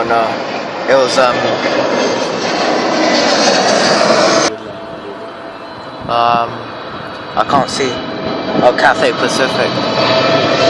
no. It was I can't see. Oh, Cathay Pacific.